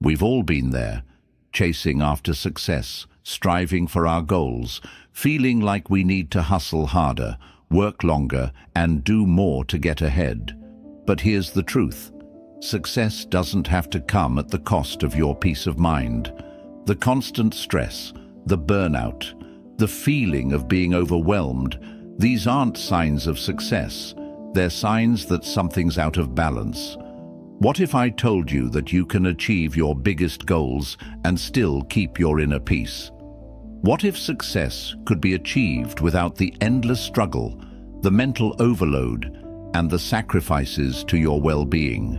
We've all been there, chasing after success, striving for our goals, feeling like we need to hustle harder, work longer, and do more to get ahead. But here's the truth. Success doesn't have to come at the cost of your peace of mind. The constant stress, the burnout, the feeling of being overwhelmed, these aren't signs of success. They're signs that something's out of balance. What if I told you that you can achieve your biggest goals and still keep your inner peace? What if success could be achieved without the endless struggle, the mental overload, and the sacrifices to your well-being?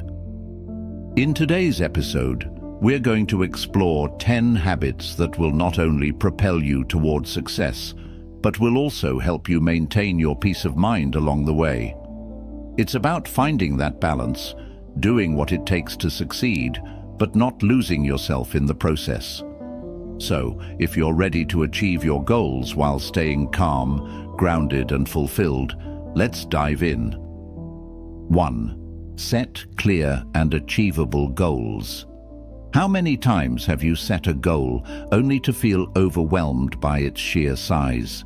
In today's episode, we're going to explore 10 habits that will not only propel you towards success, but will also help you maintain your peace of mind along the way. It's about finding that balance, doing what it takes to succeed, but not losing yourself in the process. So, if you're ready to achieve your goals while staying calm, grounded, and fulfilled, let's dive in. 1. Set clear and achievable goals. How many times have you set a goal only to feel overwhelmed by its sheer size?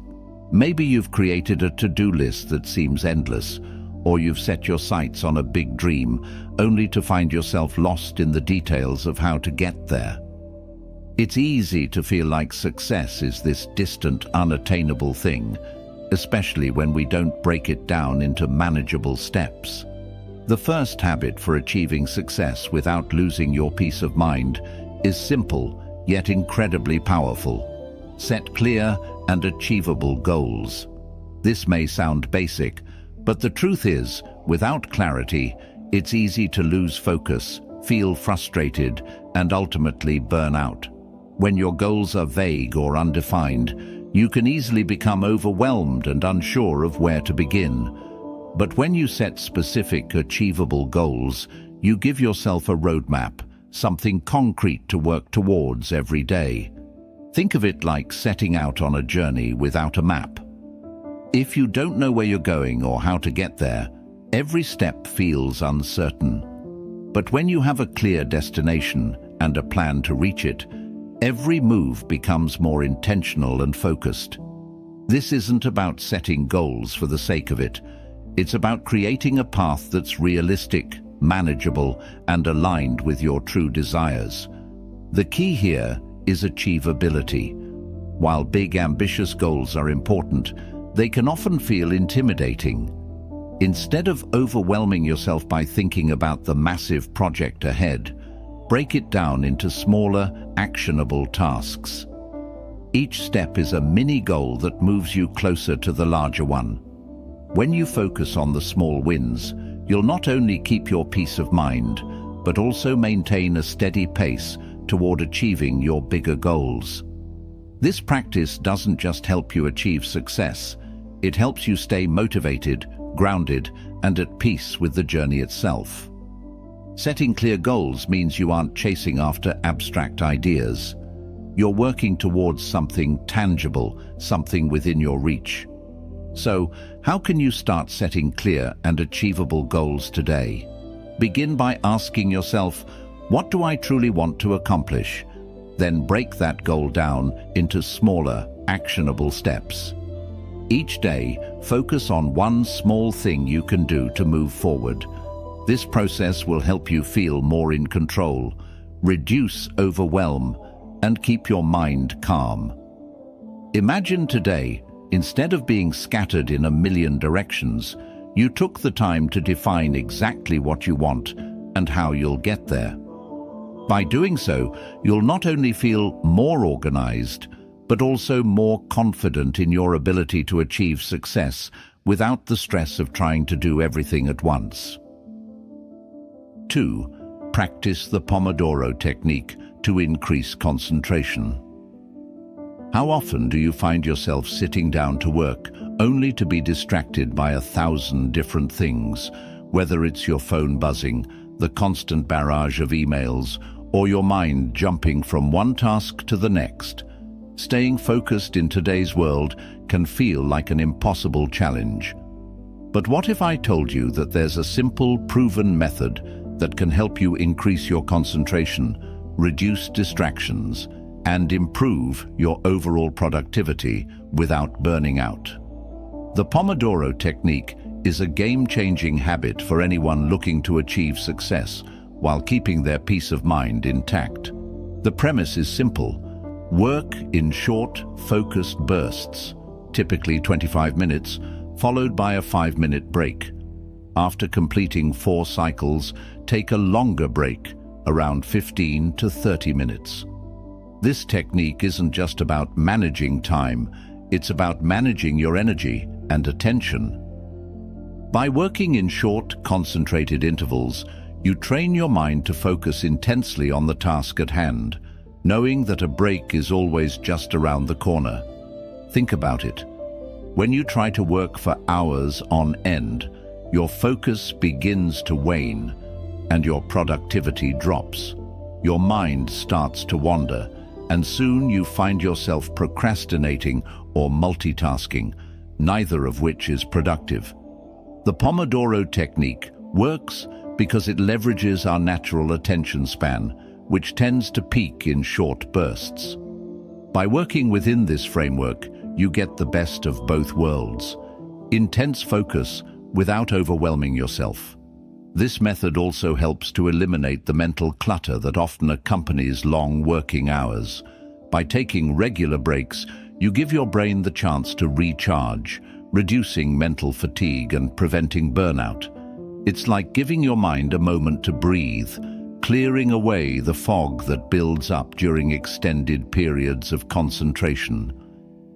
Maybe you've created a to-do list that seems endless, or you've set your sights on a big dream only to find yourself lost in the details of how to get there. It's easy to feel like success is this distant, unattainable thing, especially when we don't break it down into manageable steps. The first habit for achieving success without losing your peace of mind is simple, yet incredibly powerful. Set clear and achievable goals. This may sound basic, but the truth is, without clarity, it's easy to lose focus, feel frustrated, and ultimately burn out. When your goals are vague or undefined, you can easily become overwhelmed and unsure of where to begin. But when you set specific, achievable goals, you give yourself a roadmap, something concrete to work towards every day. Think of it like setting out on a journey without a map. If you don't know where you're going or how to get there, every step feels uncertain. But when you have a clear destination and a plan to reach it, every move becomes more intentional and focused. This isn't about setting goals for the sake of it. It's about creating a path that's realistic, manageable, and aligned with your true desires. The key here is achievability. While big, ambitious goals are important, they can often feel intimidating. Instead of overwhelming yourself by thinking about the massive project ahead, break it down into smaller, actionable tasks. Each step is a mini goal that moves you closer to the larger one. When you focus on the small wins, you'll not only keep your peace of mind, but also maintain a steady pace toward achieving your bigger goals. This practice doesn't just help you achieve success, it helps you stay motivated, grounded, and at peace with the journey itself. Setting clear goals means you aren't chasing after abstract ideas. You're working towards something tangible, something within your reach. So, how can you start setting clear and achievable goals today? Begin by asking yourself, what do I truly want to accomplish? Then break that goal down into smaller, actionable steps. Each day, focus on one small thing you can do to move forward. This process will help you feel more in control, reduce overwhelm, and keep your mind calm. Imagine today, instead of being scattered in a million directions, you took the time to define exactly what you want and how you'll get there. By doing so, you'll not only feel more organized, but also more confident in your ability to achieve success without the stress of trying to do everything at once. 2. Practice the Pomodoro Technique to increase concentration. How often do you find yourself sitting down to work only to be distracted by 1,000 different things, whether it's your phone buzzing, the constant barrage of emails, or your mind jumping from one task to the next? Staying focused in today's world can feel like an impossible challenge. But what if I told you that there's a simple, proven method that can help you increase your concentration reduce distractions, and improve your overall productivity without burning out. The Pomodoro Technique is a game-changing habit for anyone looking to achieve success while keeping their peace of mind intact. The premise is simple. Work in short, focused bursts, typically 25 minutes, followed by a 5-minute break. After completing 4 cycles, take a longer break, around 15 to 30 minutes. This technique isn't just about managing time, it's about managing your energy and attention. By working in short, concentrated intervals, you train your mind to focus intensely on the task at hand, knowing that a break is always just around the corner. Think about it. When you try to work for hours on end, your focus begins to wane and your productivity drops. Your mind starts to wander, and soon you find yourself procrastinating or multitasking, neither of which is productive. The Pomodoro Technique works because it leverages our natural attention span, which tends to peak in short bursts. By working within this framework, you get the best of both worlds. Intense focus without overwhelming yourself. This method also helps to eliminate the mental clutter that often accompanies long working hours. By taking regular breaks, you give your brain the chance to recharge, reducing mental fatigue and preventing burnout. It's like giving your mind a moment to breathe, clearing away the fog that builds up during extended periods of concentration.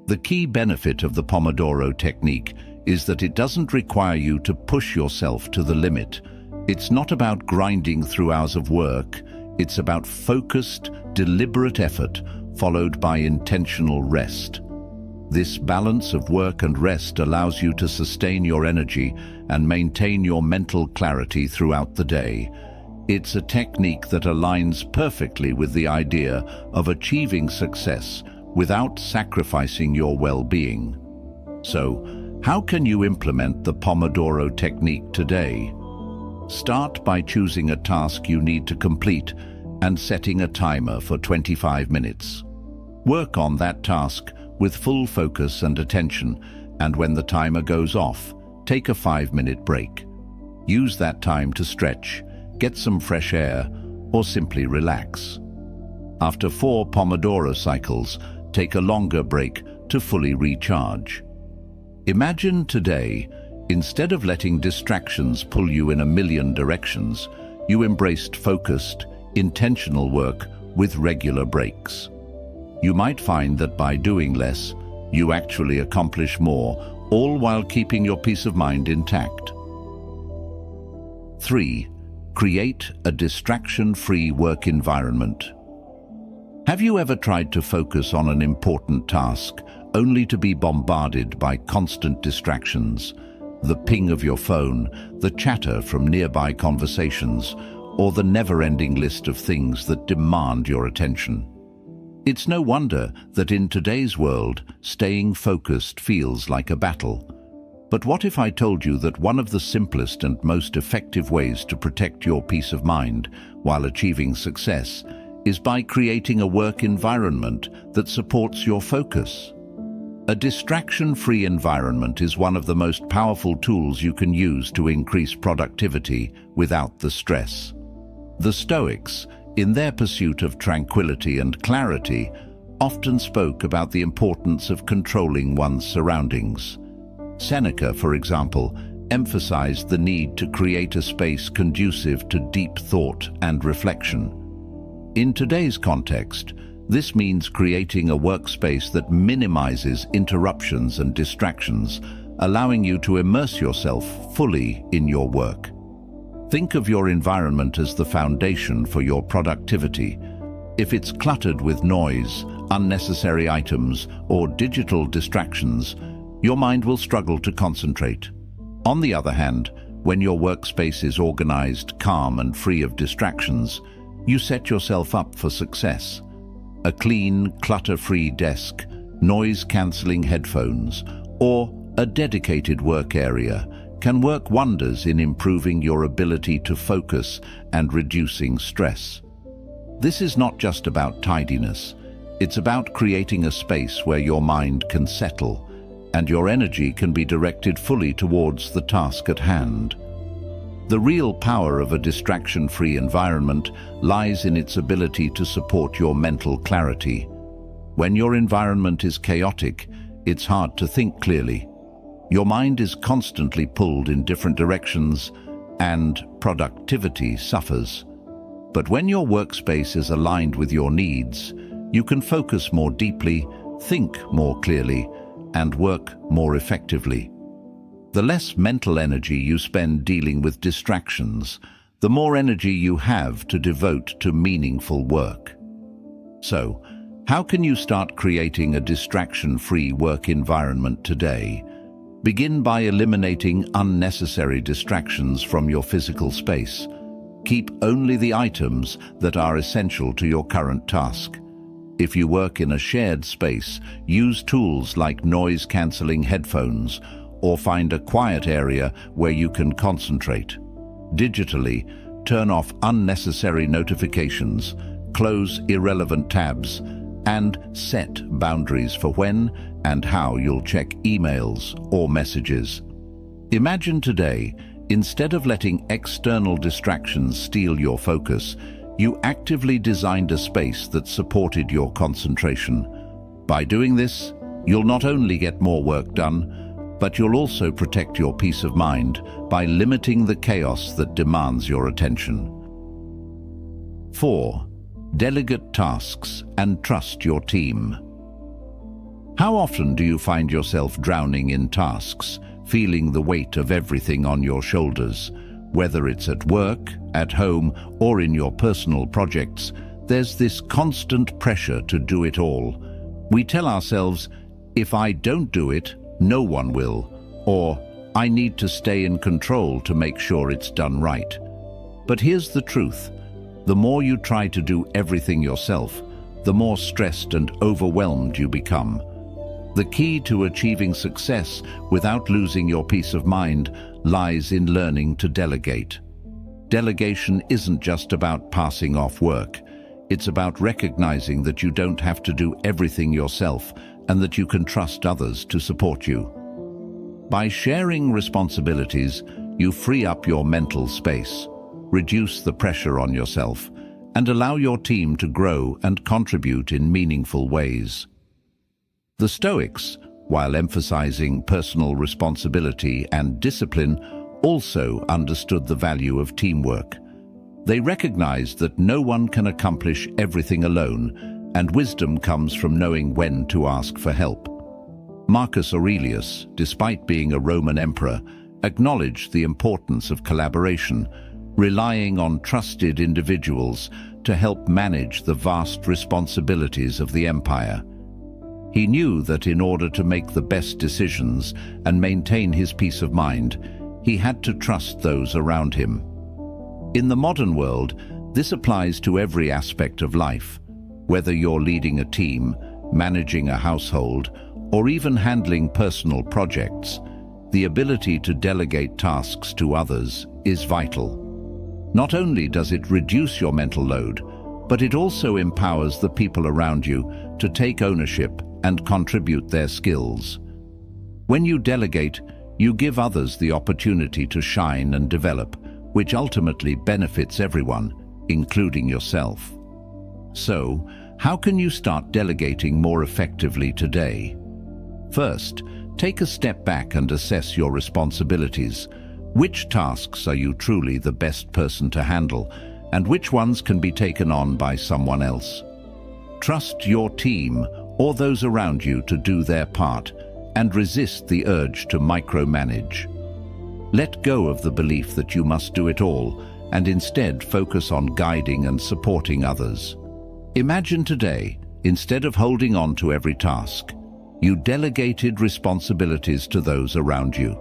The key benefit of the Pomodoro Technique is that it doesn't require you to push yourself to the limit. It's not about grinding through hours of work. It's about focused, deliberate effort followed by intentional rest. This balance of work and rest allows you to sustain your energy and maintain your mental clarity throughout the day. It's a technique that aligns perfectly with the idea of achieving success without sacrificing your well-being. So, how can you implement the Pomodoro Technique today? Start by choosing a task you need to complete and setting a timer for 25 minutes. Work on that task with full focus and attention, and when the timer goes off, take a 5-minute break. Use that time to stretch, get some fresh air, or simply relax. After 4 Pomodoro cycles, take a longer break to fully recharge. Imagine today, instead of letting distractions pull you in a million directions, you embraced focused, intentional work with regular breaks. You might find that by doing less, you actually accomplish more, all while keeping your peace of mind intact. 3. Create a distraction-free work environment. Have you ever tried to focus on an important task only to be bombarded by constant distractions? The ping of your phone, the chatter from nearby conversations, or the never-ending list of things that demand your attention. It's no wonder that in today's world, staying focused feels like a battle. But what if I told you that one of the simplest and most effective ways to protect your peace of mind while achieving success is by creating a work environment that supports your focus? A distraction-free environment is one of the most powerful tools you can use to increase productivity without the stress. The Stoics, in their pursuit of tranquility and clarity, often spoke about the importance of controlling one's surroundings. Seneca, for example, emphasized the need to create a space conducive to deep thought and reflection. In today's context, this means creating a workspace that minimizes interruptions and distractions, allowing you to immerse yourself fully in your work. Think of your environment as the foundation for your productivity. If it's cluttered with noise, unnecessary items, or digital distractions, your mind will struggle to concentrate. On the other hand, when your workspace is organized, calm, and free of distractions, you set yourself up for success. A clean, clutter-free desk, noise-canceling headphones, or a dedicated work area can work wonders in improving your ability to focus and reducing stress. This is not just about tidiness. It's about creating a space where your mind can settle and your energy can be directed fully towards the task at hand. The real power of a distraction-free environment lies in its ability to support your mental clarity. When your environment is chaotic, it's hard to think clearly. Your mind is constantly pulled in different directions, and productivity suffers. But when your workspace is aligned with your needs, you can focus more deeply, think more clearly, and work more effectively. The less mental energy you spend dealing with distractions, the more energy you have to devote to meaningful work. So, how can you start creating a distraction-free work environment today? Begin by eliminating unnecessary distractions from your physical space. Keep only the items that are essential to your current task. If you work in a shared space, use tools like noise-canceling headphones or find a quiet area where you can concentrate. Digitally, turn off unnecessary notifications, close irrelevant tabs, and set boundaries for when and how you'll check emails or messages. Imagine today, instead of letting external distractions steal your focus, you actively designed a space that supported your concentration. By doing this, you'll not only get more work done, but you'll also protect your peace of mind by limiting the chaos that demands your attention. 4. Delegate tasks and trust your team. How often do you find yourself drowning in tasks, feeling the weight of everything on your shoulders? Whether it's at work, at home, or in your personal projects, there's this constant pressure to do it all. We tell ourselves, if I don't do it, no one will, or I need to stay in control to make sure it's done right. But here's the truth. The more you try to do everything yourself, the more stressed and overwhelmed you become. The key to achieving success without losing your peace of mind lies in learning to delegate. Delegation isn't just about passing off work. It's about recognizing that you don't have to do everything yourself and that you can trust others to support you. By sharing responsibilities, you free up your mental space, reduce the pressure on yourself, and allow your team to grow and contribute in meaningful ways. The Stoics, while emphasizing personal responsibility and discipline, also understood the value of teamwork. They recognized that no one can accomplish everything alone, and wisdom comes from knowing when to ask for help. Marcus Aurelius, despite being a Roman emperor, acknowledged the importance of collaboration, relying on trusted individuals to help manage the vast responsibilities of the empire. He knew that in order to make the best decisions and maintain his peace of mind, he had to trust those around him. In the modern world, this applies to every aspect of life. Whether you're leading a team, managing a household, or even handling personal projects, the ability to delegate tasks to others is vital. Not only does it reduce your mental load, but it also empowers the people around you to take ownership and contribute their skills. When you delegate, you give others the opportunity to shine and develop, which ultimately benefits everyone, including yourself. So, how can you start delegating more effectively today? First, take a step back and assess your responsibilities. Which tasks are you truly the best person to handle, and which ones can be taken on by someone else? Trust your team or those around you to do their part, and resist the urge to micromanage. Let go of the belief that you must do it all, and instead focus on guiding and supporting others. Imagine today, instead of holding on to every task, you delegated responsibilities to those around you.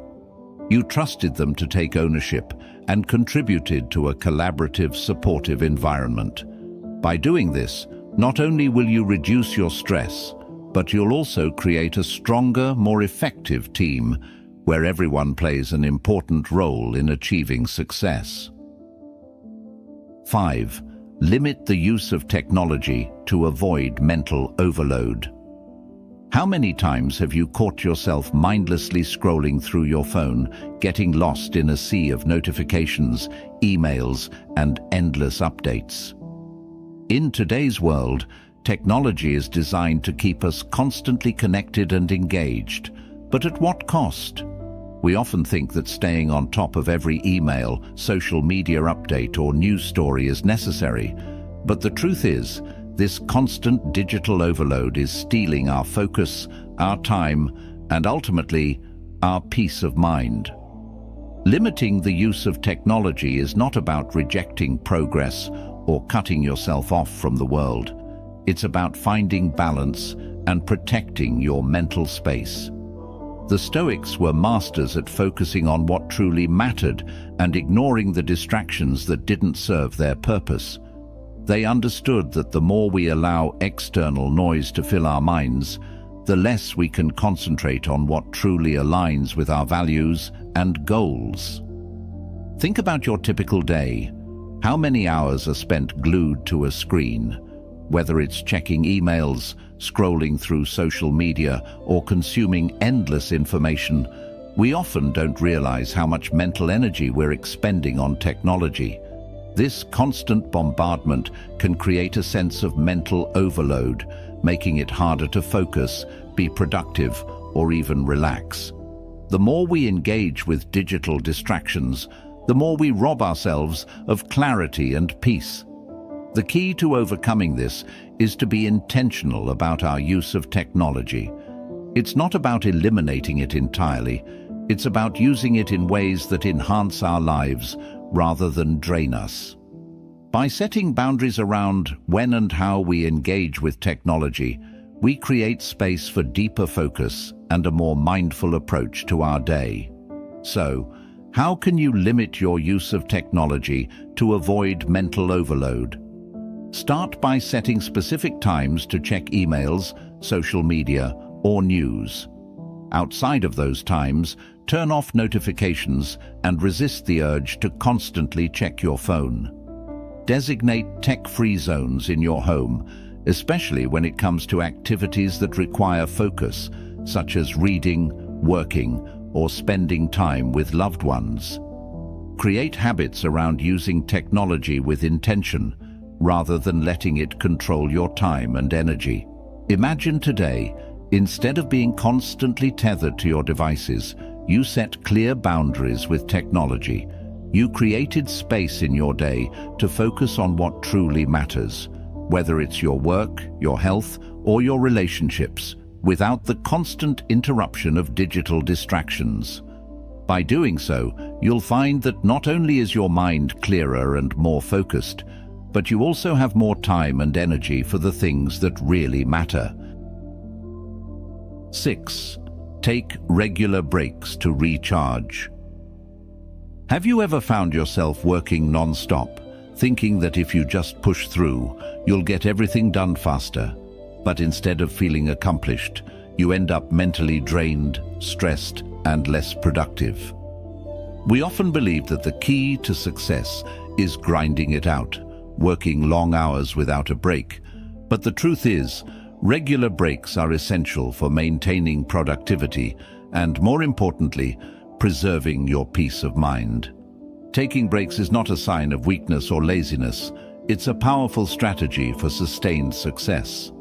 You trusted them to take ownership and contributed to a collaborative, supportive environment. By doing this, not only will you reduce your stress, but you'll also create a stronger, more effective team where everyone plays an important role in achieving success. 5. Limit the use of technology to avoid mental overload. How many times have you caught yourself mindlessly scrolling through your phone, getting lost in a sea of notifications, emails, and endless updates? In today's world, technology is designed to keep us constantly connected and engaged. But at what cost? We often think that staying on top of every email, social media update, or news story is necessary. But the truth is, this constant digital overload is stealing our focus, our time, and ultimately, our peace of mind. Limiting the use of technology is not about rejecting progress or cutting yourself off from the world. It's about finding balance and protecting your mental space. The Stoics were masters at focusing on what truly mattered and ignoring the distractions that didn't serve their purpose. They understood that the more we allow external noise to fill our minds, the less we can concentrate on what truly aligns with our values and goals. Think about your typical day. How many hours are spent glued to a screen? Whether it's checking emails, scrolling through social media, or consuming endless information, we often don't realize how much mental energy we're expending on technology. This constant bombardment can create a sense of mental overload, making it harder to focus, be productive, or even relax. The more we engage with digital distractions, the more we rob ourselves of clarity and peace. The key to overcoming this is to be intentional about our use of technology. It's not about eliminating it entirely. It's about using it in ways that enhance our lives rather than drain us. By setting boundaries around when and how we engage with technology, we create space for deeper focus and a more mindful approach to our day. So, how can you limit your use of technology to avoid mental overload? Start by setting specific times to check emails, social media, or news. Outside of those times, turn off notifications and resist the urge to constantly check your phone. Designate tech-free zones in your home, especially when it comes to activities that require focus, such as reading, working, or spending time with loved ones. Create habits around using technology with intention, rather than letting it control your time and energy. Imagine today, instead of being constantly tethered to your devices, you set clear boundaries with technology. You created space in your day to focus on what truly matters, whether it's your work, your health, or your relationships, without the constant interruption of digital distractions. By doing so, you'll find that not only is your mind clearer and more focused, but you also have more time and energy for the things that really matter. 6. Take regular breaks to recharge. Have you ever found yourself working non-stop, thinking that if you just push through, you'll get everything done faster, but instead of feeling accomplished, you end up mentally drained, stressed, and less productive? We often believe that the key to success is grinding it out, working long hours without a break. But the truth is, regular breaks are essential for maintaining productivity and, more importantly, preserving your peace of mind. Taking breaks is not a sign of weakness or laziness. It's a powerful strategy for sustained success.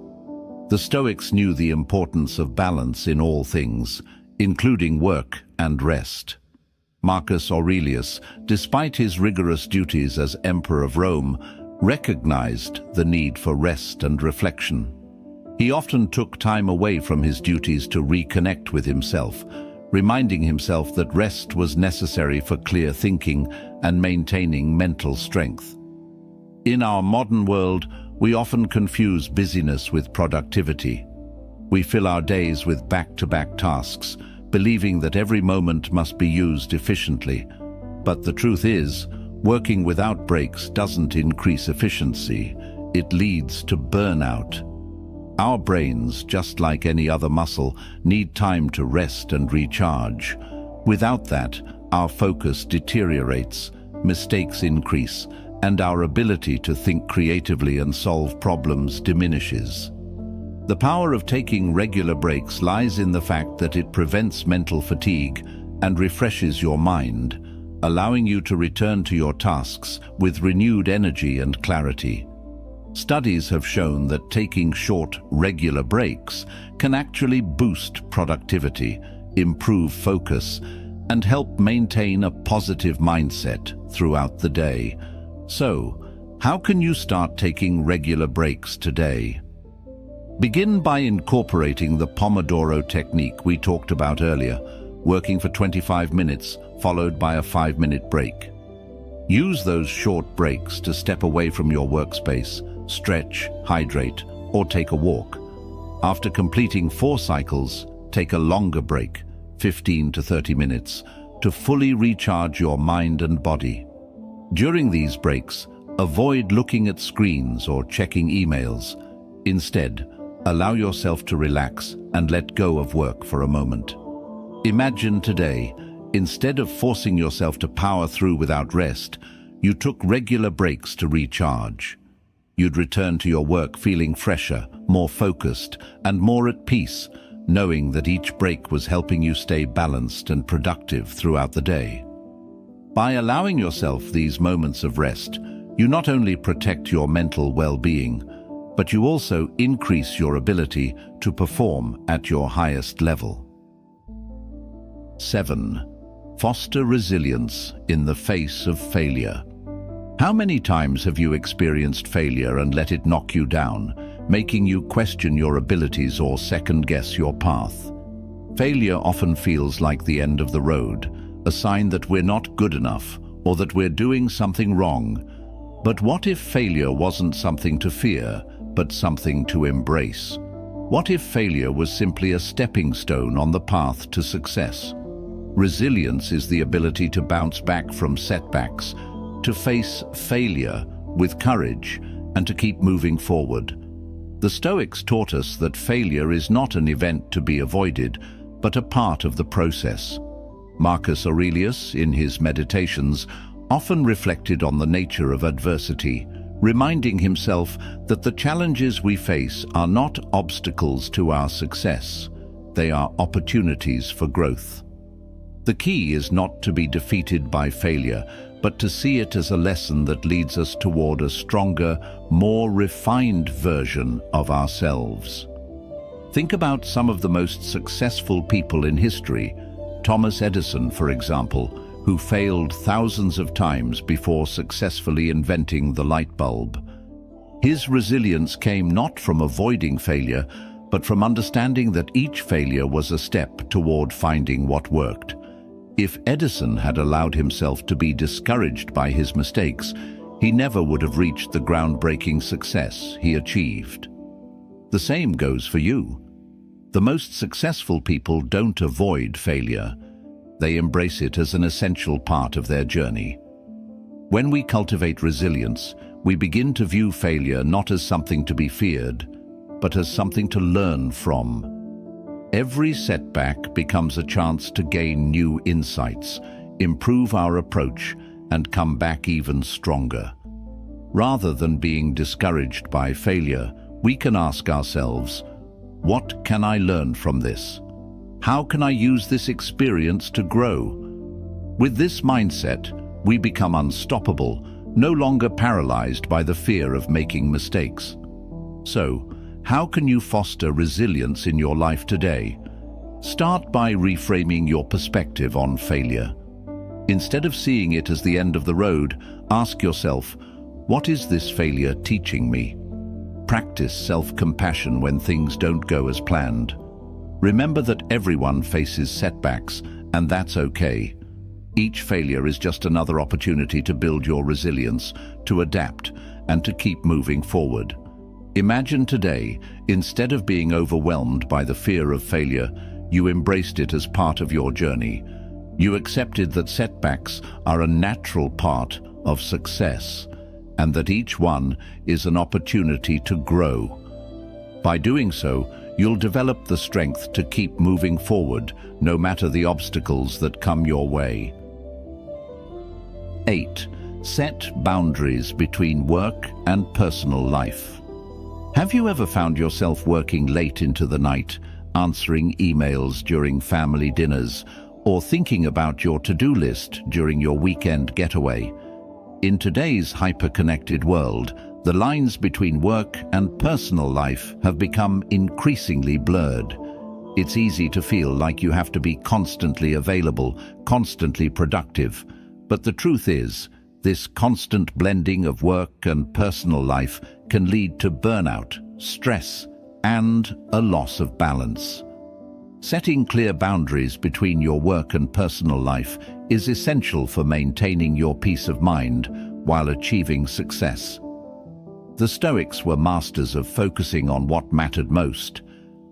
The Stoics knew the importance of balance in all things, including work and rest. Marcus Aurelius, despite his rigorous duties as Emperor of Rome, recognized the need for rest and reflection. He often took time away from his duties to reconnect with himself, reminding himself that rest was necessary for clear thinking and maintaining mental strength. In our modern world, we often confuse busyness with productivity. We fill our days with back-to-back tasks, believing that every moment must be used efficiently. But the truth is, working without breaks doesn't increase efficiency. It leads to burnout. Our brains, just like any other muscle, need time to rest and recharge. Without that, our focus deteriorates, mistakes increase, and our ability to think creatively and solve problems diminishes. The power of taking regular breaks lies in the fact that it prevents mental fatigue and refreshes your mind, allowing you to return to your tasks with renewed energy and clarity. Studies have shown that taking short, regular breaks can actually boost productivity, improve focus, and help maintain a positive mindset throughout the day. So, how can you start taking regular breaks today? Begin by incorporating the Pomodoro Technique we talked about earlier, working for 25 minutes, followed by a 5-minute break. Use those short breaks to step away from your workspace, stretch, hydrate, or take a walk. After completing 4 cycles, take a longer break, 15 to 30 minutes, to fully recharge your mind and body. During these breaks, avoid looking at screens or checking emails. Instead, allow yourself to relax and let go of work for a moment. Imagine today, instead of forcing yourself to power through without rest, you took regular breaks to recharge. You'd return to your work feeling fresher, more focused, and more at peace, knowing that each break was helping you stay balanced and productive throughout the day. By allowing yourself these moments of rest, you not only protect your mental well-being, but you also increase your ability to perform at your highest level. 7. Foster resilience in the face of failure. How many times have you experienced failure and let it knock you down, making you question your abilities or second-guess your path? Failure often feels like the end of the road, a sign that we're not good enough or that we're doing something wrong. But what if failure wasn't something to fear, but something to embrace? What if failure was simply a stepping stone on the path to success? Resilience is the ability to bounce back from setbacks, to face failure with courage, and to keep moving forward. The Stoics taught us that failure is not an event to be avoided, but a part of the process. Marcus Aurelius, in his Meditations, often reflected on the nature of adversity, reminding himself that the challenges we face are not obstacles to our success. They are opportunities for growth. The key is not to be defeated by failure, but to see it as a lesson that leads us toward a stronger, more refined version of ourselves. Think about some of the most successful people in history. Thomas Edison, for example, who failed thousands of times before successfully inventing the light bulb. His resilience came not from avoiding failure, but from understanding that each failure was a step toward finding what worked. If Edison had allowed himself to be discouraged by his mistakes, he never would have reached the groundbreaking success he achieved. The same goes for you. The most successful people don't avoid failure. They embrace it as an essential part of their journey. When we cultivate resilience, we begin to view failure not as something to be feared, but as something to learn from. Every setback becomes a chance to gain new insights, improve our approach, and come back even stronger. Rather than being discouraged by failure, we can ask ourselves, what can I learn from this? How can I use this experience to grow? With this mindset, we become unstoppable, no longer paralyzed by the fear of making mistakes. So, how can you foster resilience in your life today? Start by reframing your perspective on failure. Instead of seeing it as the end of the road, ask yourself, what is this failure teaching me? Practice self-compassion when things don't go as planned. Remember that everyone faces setbacks, and that's okay. Each failure is just another opportunity to build your resilience, to adapt, and to keep moving forward. Imagine today, instead of being overwhelmed by the fear of failure, you embraced it as part of your journey. You accepted that setbacks are a natural part of success, and that each one is an opportunity to grow. By doing so, you'll develop the strength to keep moving forward, no matter the obstacles that come your way. 8. Set boundaries between work and personal life. Have you ever found yourself working late into the night, answering emails during family dinners, or thinking about your to-do list during your weekend getaway? In today's hyper-connected world, the lines between work and personal life have become increasingly blurred. It's easy to feel like you have to be constantly available, constantly productive. But the truth is, this constant blending of work and personal life can lead to burnout, stress, and a loss of balance. Setting clear boundaries between your work and personal life is essential for maintaining your peace of mind while achieving success. The Stoics were masters of focusing on what mattered most,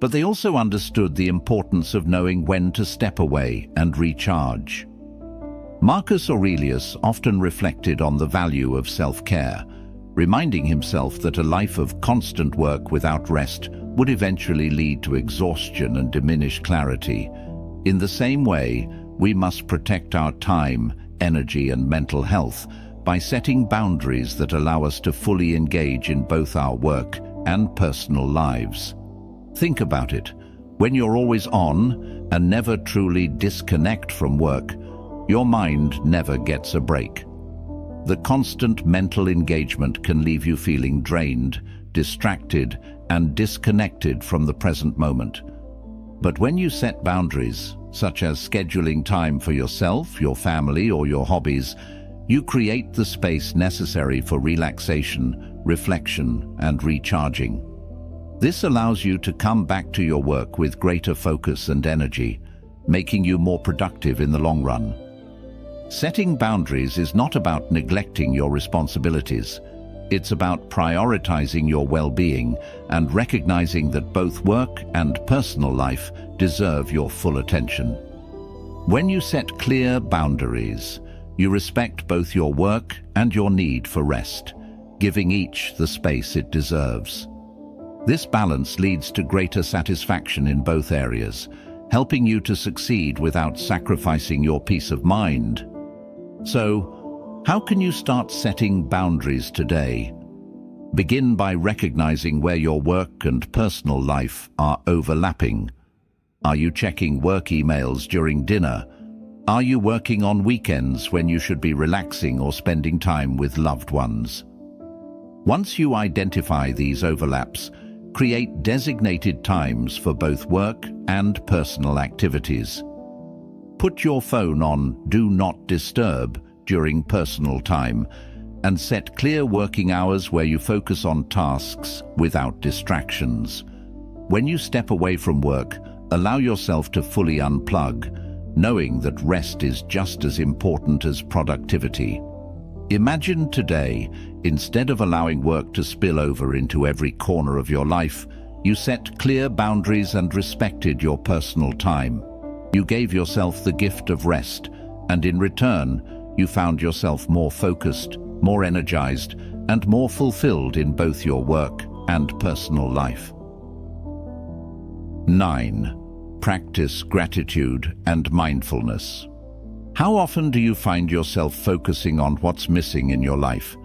but they also understood the importance of knowing when to step away and recharge. Marcus Aurelius often reflected on the value of self-care, reminding himself that a life of constant work without rest would eventually lead to exhaustion and diminished clarity. In the same way, we must protect our time, energy, and mental health by setting boundaries that allow us to fully engage in both our work and personal lives. Think about it. When you're always on and never truly disconnect from work, your mind never gets a break. The constant mental engagement can leave you feeling drained, distracted, and disconnected from the present moment. But when you set boundaries, such as scheduling time for yourself, your family, or your hobbies, you create the space necessary for relaxation, reflection, and recharging. This allows you to come back to your work with greater focus and energy, making you more productive in the long run. Setting boundaries is not about neglecting your responsibilities. It's about prioritizing your well-being and recognizing that both work and personal life deserve your full attention. When you set clear boundaries, you respect both your work and your need for rest, giving each the space it deserves. This balance leads to greater satisfaction in both areas, helping you to succeed without sacrificing your peace of mind. So, how can you start setting boundaries today? Begin by recognizing where your work and personal life are overlapping. Are you checking work emails during dinner? Are you working on weekends when you should be relaxing or spending time with loved ones? Once you identify these overlaps, create designated times for both work and personal activities. Put your phone on Do Not Disturb during personal time and set clear working hours where you focus on tasks without distractions. When you step away from work, allow yourself to fully unplug, knowing that rest is just as important as productivity. Imagine today, instead of allowing work to spill over into every corner of your life, you set clear boundaries and respected your personal time. You gave yourself the gift of rest, and in return, you found yourself more focused, more energized, and more fulfilled in both your work and personal life. 9. Practice gratitude and mindfulness. How often do you find yourself focusing on what's missing in your life?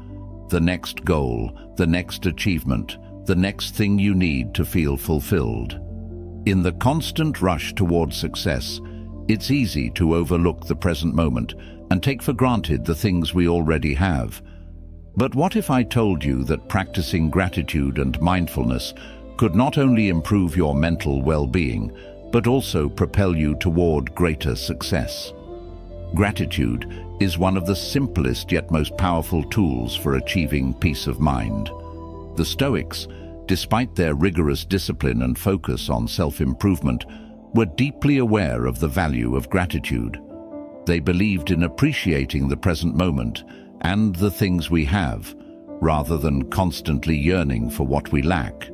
The next goal, the next achievement, the next thing you need to feel fulfilled. In the constant rush towards success, it's easy to overlook the present moment and take for granted the things we already have. But what if I told you that practicing gratitude and mindfulness could not only improve your mental well-being, but also propel you toward greater success? Gratitude is one of the simplest yet most powerful tools for achieving peace of mind. The Stoics, despite their rigorous discipline and focus on self-improvement, were deeply aware of the value of gratitude. They believed in appreciating the present moment and the things we have, rather than constantly yearning for what we lack.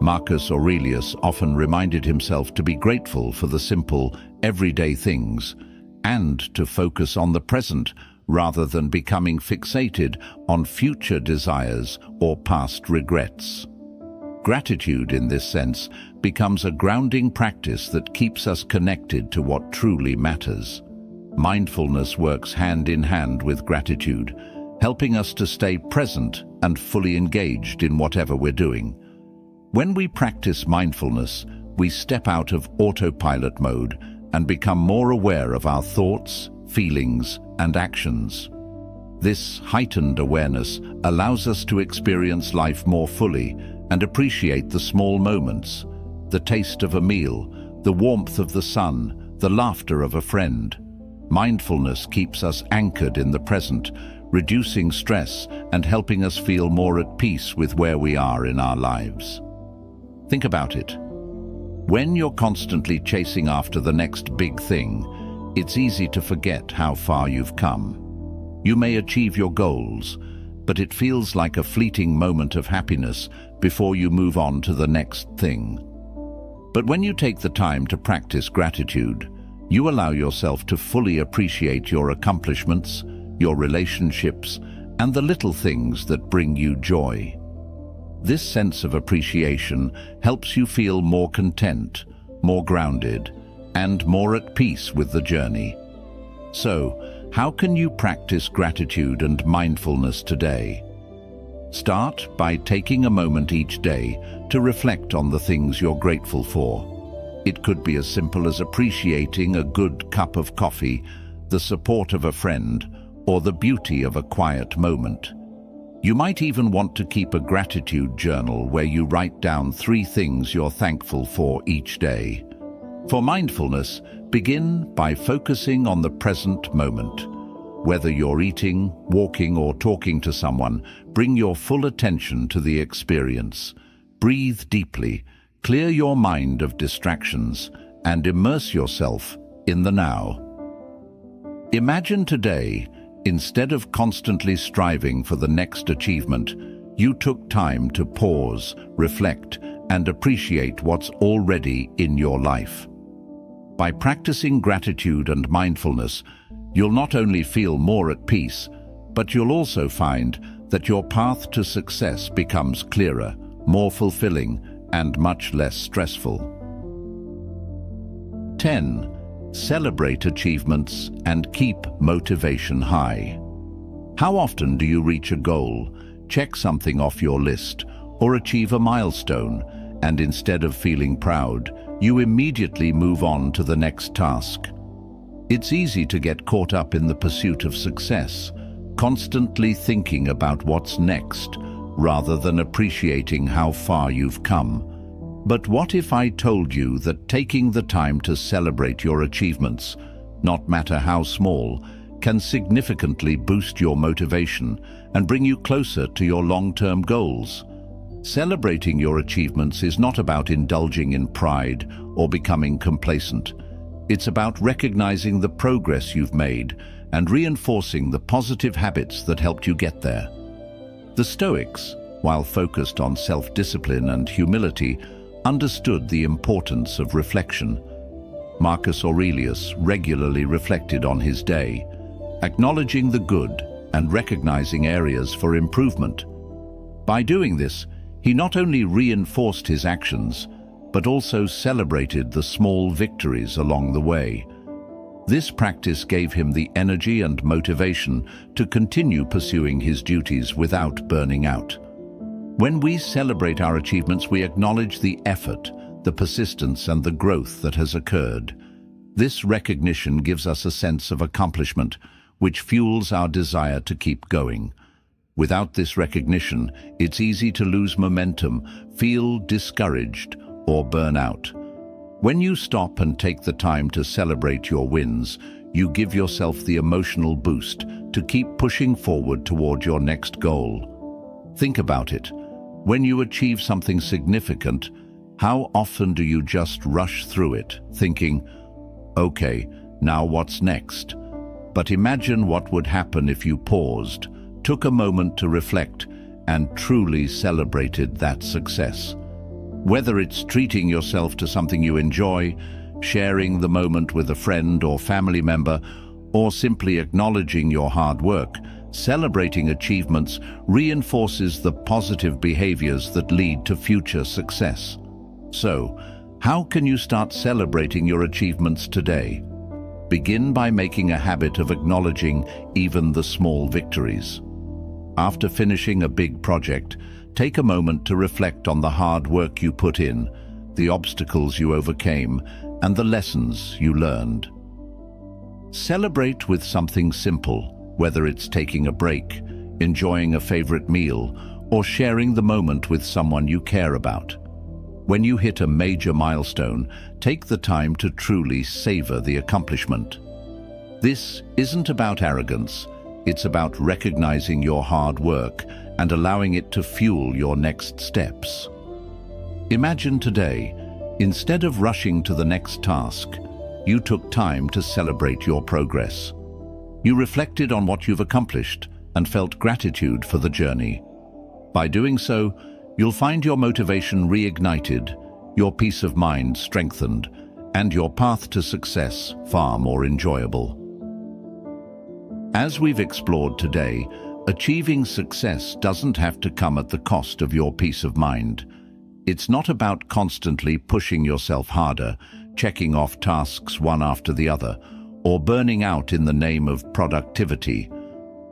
Marcus Aurelius often reminded himself to be grateful for the simple, everyday things, and to focus on the present rather than becoming fixated on future desires or past regrets. Gratitude, in this sense, becomes a grounding practice that keeps us connected to what truly matters. Mindfulness works hand in hand with gratitude, helping us to stay present and fully engaged in whatever we're doing. When we practice mindfulness, we step out of autopilot mode and become more aware of our thoughts, feelings, and actions. This heightened awareness allows us to experience life more fully and appreciate the small moments, the taste of a meal, the warmth of the sun, the laughter of a friend. Mindfulness keeps us anchored in the present, reducing stress and helping us feel more at peace with where we are in our lives. Think about it. When you're constantly chasing after the next big thing, it's easy to forget how far you've come. You may achieve your goals, but it feels like a fleeting moment of happiness before you move on to the next thing. But when you take the time to practice gratitude, you allow yourself to fully appreciate your accomplishments, your relationships, and the little things that bring you joy. This sense of appreciation helps you feel more content, more grounded, and more at peace with the journey. So, how can you practice gratitude and mindfulness today? Start by taking a moment each day to reflect on the things you're grateful for. It could be as simple as appreciating a good cup of coffee, the support of a friend, or the beauty of a quiet moment. You might even want to keep a gratitude journal where you write down 3 things you're thankful for each day. For mindfulness, begin by focusing on the present moment. Whether you're eating, walking, or talking to someone, bring your full attention to the experience. Breathe deeply, clear your mind of distractions, and immerse yourself in the now. Imagine today, instead of constantly striving for the next achievement, you took time to pause, reflect, and appreciate what's already in your life. By practicing gratitude and mindfulness, you'll not only feel more at peace, but you'll also find that your path to success becomes clearer, more fulfilling, and much less stressful. 10. Celebrate achievements and keep motivation high. How often do you reach a goal, check something off your list, or achieve a milestone, and instead of feeling proud, you immediately move on to the next task? It's easy to get caught up in the pursuit of success, constantly thinking about what's next, rather than appreciating how far you've come. But what if I told you that taking the time to celebrate your achievements, not matter how small, can significantly boost your motivation and bring you closer to your long-term goals? Celebrating your achievements is not about indulging in pride or becoming complacent. It's about recognizing the progress you've made and reinforcing the positive habits that helped you get there. The Stoics, while focused on self-discipline and humility, understood the importance of reflection. Marcus Aurelius regularly reflected on his day, acknowledging the good and recognizing areas for improvement. By doing this, he not only reinforced his actions, but also celebrated the small victories along the way. This practice gave him the energy and motivation to continue pursuing his duties without burning out. When we celebrate our achievements, we acknowledge the effort, the persistence, and the growth that has occurred. This recognition gives us a sense of accomplishment, which fuels our desire to keep going. Without this recognition, it's easy to lose momentum, feel discouraged, or burn out. When you stop and take the time to celebrate your wins, you give yourself the emotional boost to keep pushing forward toward your next goal. Think about it. When you achieve something significant, how often do you just rush through it, thinking, okay, now what's next? But imagine what would happen if you paused, took a moment to reflect, and truly celebrated that success. Whether it's treating yourself to something you enjoy, sharing the moment with a friend or family member, or simply acknowledging your hard work, celebrating achievements reinforces the positive behaviors that lead to future success. So, how can you start celebrating your achievements today? Begin by making a habit of acknowledging even the small victories. After finishing a big project, take a moment to reflect on the hard work you put in, the obstacles you overcame, and the lessons you learned. Celebrate with something simple, whether it's taking a break, enjoying a favorite meal, or sharing the moment with someone you care about. When you hit a major milestone, take the time to truly savor the accomplishment. This isn't about arrogance, it's about recognizing your hard work and allowing it to fuel your next steps. Imagine today, instead of rushing to the next task, you took time to celebrate your progress. You reflected on what you've accomplished and felt gratitude for the journey. By doing so, you'll find your motivation reignited, your peace of mind strengthened, and your path to success far more enjoyable. As we've explored today, achieving success doesn't have to come at the cost of your peace of mind. It's not about constantly pushing yourself harder, checking off tasks one after the other, or burning out in the name of productivity.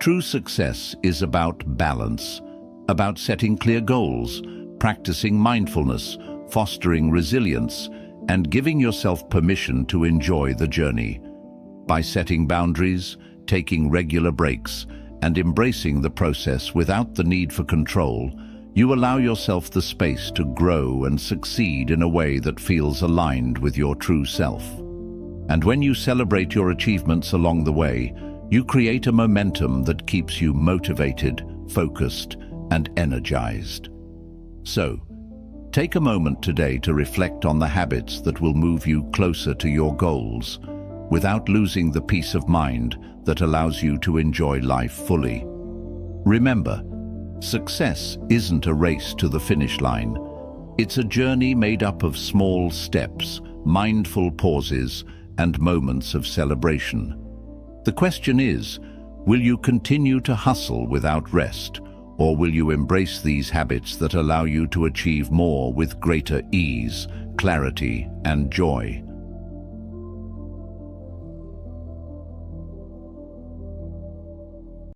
True success is about balance, about setting clear goals, practicing mindfulness, fostering resilience, and giving yourself permission to enjoy the journey. By setting boundaries, taking regular breaks, and embracing the process without the need for control, you allow yourself the space to grow and succeed in a way that feels aligned with your true self. And when you celebrate your achievements along the way, you create a momentum that keeps you motivated, focused, and energized. So, take a moment today to reflect on the habits that will move you closer to your goals, without losing the peace of mind that allows you to enjoy life fully. Remember, success isn't a race to the finish line. It's a journey made up of small steps, mindful pauses, and moments of celebration. The question is, will you continue to hustle without rest, or will you embrace these habits that allow you to achieve more with greater ease, clarity, and joy?